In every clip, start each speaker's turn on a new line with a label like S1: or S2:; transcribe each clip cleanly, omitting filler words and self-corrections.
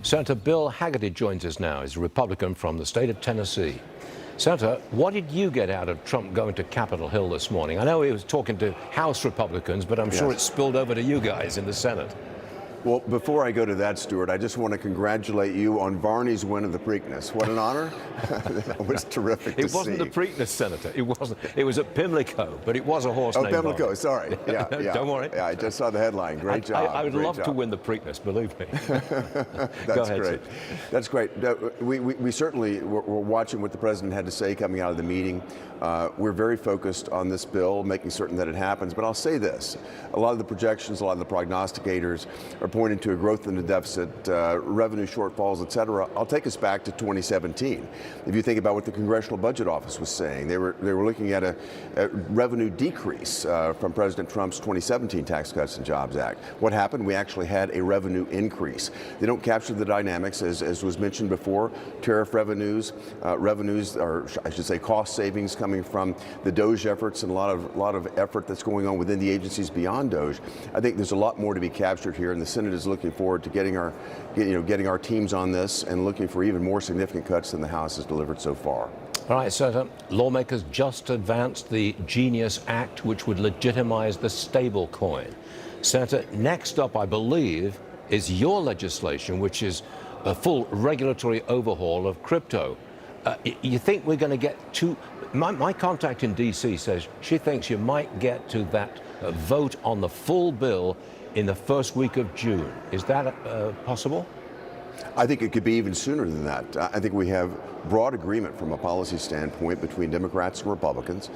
S1: Senator Bill Hagerty joins us now. He's a Republican from the state of Tennessee. Senator, what did you get out of Trump going to Capitol Hill this morning? I know he was talking to House Republicans, but I'm sure it spilled over to you guys in the Senate.
S2: Well, before I go to that, Stuart, I just want to congratulate you on Varney's win of the Preakness. What an honor. That was terrific to see.
S1: It wasn't the Preakness, Senator. It wasn't. It was at Pimlico, but it was a horse named
S2: Pimlico,
S1: Varney.
S2: Sorry. Yeah,
S1: Don't worry.
S2: Yeah, I just saw the headline. Great job.
S1: I would love to win the Preakness, believe me.
S2: That's great. That's great. We certainly were watching what the president had to say coming out of the meeting. We're very focused on this bill, making certain that it happens. But I'll say this. A lot of the projections, a lot of the prognosticators are pointing to a growth in the deficit, revenue shortfalls, et cetera. I'll take us back to 2017. If you think about what the Congressional Budget Office was saying, they were looking at a revenue decrease from President Trump's 2017 Tax Cuts and Jobs Act. What happened? We actually had a revenue increase. They don't capture the dynamics, as was mentioned before, tariff revenues, or I should say cost savings coming from the DOGE efforts, and a lot of effort that's going on within the agencies beyond DOGE. I think there's a lot more to be captured here, and the Senate is looking forward to getting our teams on this and looking for even more significant cuts than the House has delivered so far.
S1: All right, Senator, lawmakers just advanced the Genius Act, which would legitimize the stable coin. Senator, next up, I believe, is your legislation, which is a full regulatory overhaul of crypto. You think we're going to get to... My contact in D.C. says she thinks you might get to that vote on the full bill in the first week of June. Is that possible?
S2: I think it could be even sooner than that. I think we have broad agreement from a policy standpoint between Democrats and Republicans.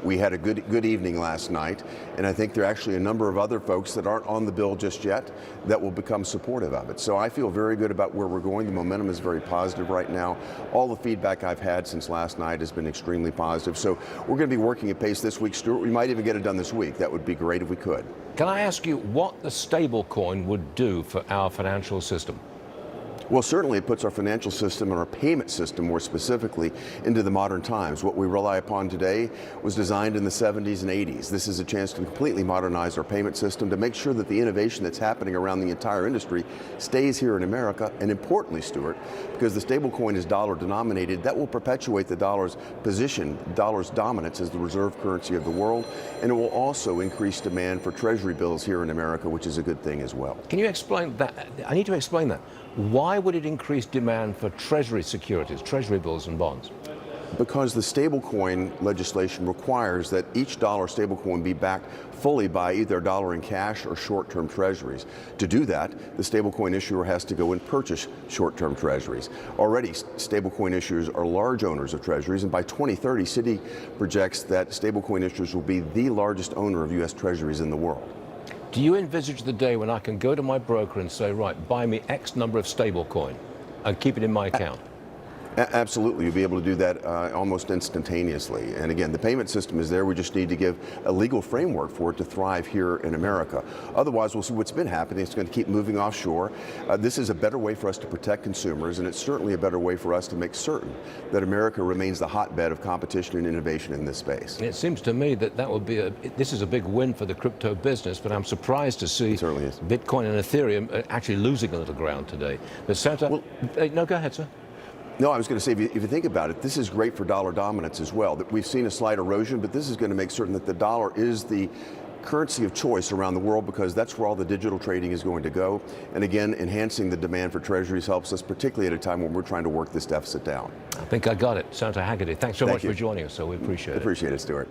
S2: We had a good evening last night, and I think there are actually a number of other folks that aren't on the bill just yet that will become supportive of it. So I feel very good about where we're going. The momentum is very positive right now. All the feedback I've had since last night has been extremely positive. So we're going to be working at pace this week, Stuart. We might even get it done this week. That would be great if we could.
S1: Can I ask you what the stable coin would do for our financial system?
S2: Well, certainly it puts our financial system and our payment system more specifically into the modern times. What we rely upon today was designed in the 70s and 80s. This is a chance to completely modernize our payment system to make sure that the innovation that's happening around the entire industry stays here in America. And importantly, Stuart, because the stablecoin is dollar denominated, that will perpetuate the dollar's position, dollar's dominance as the reserve currency of the world. And it will also increase demand for treasury bills here in America, which is a good thing as well.
S1: Can you explain that? I need to explain that. Why would it increase demand for treasury securities, treasury bills and bonds?
S2: Because the stablecoin legislation requires that each dollar stablecoin be backed fully by either a dollar in cash or short-term treasuries. To do that, the stablecoin issuer has to go and purchase short-term treasuries. Already, stablecoin issuers are large owners of treasuries, and by 2030, Citi projects that stablecoin issuers will be the largest owner of U.S. treasuries in the world.
S1: Do you envisage the day when I can go to my broker and say, right, buy me X number of stablecoin and keep it in my account?
S2: Absolutely. You'll be able to do that almost instantaneously. And again, the payment system is there. We just need to give a legal framework for it to thrive here in America. Otherwise, we'll see what's been happening. It's going to keep moving offshore. This is a better way for us to protect consumers, and it's certainly a better way for us to make certain that America remains the hotbed of competition and innovation in this space.
S1: It seems to me that would be this is a big win for the crypto business, but I'm surprised to see Bitcoin and Ethereum actually losing a little ground today. But Senator, no, go ahead, sir.
S2: No, I was going to say, if you think about it, this is great for dollar dominance as well. That we've seen a slight erosion, but this is going to make certain that the dollar is the currency of choice around the world, because that's where all the digital trading is going to go. And again, enhancing the demand for treasuries helps us, particularly at a time when we're trying to work this deficit down.
S1: I think I got it. Senator Hagerty, thanks so much for joining us, so we appreciate it.
S2: Appreciate it, Stuart.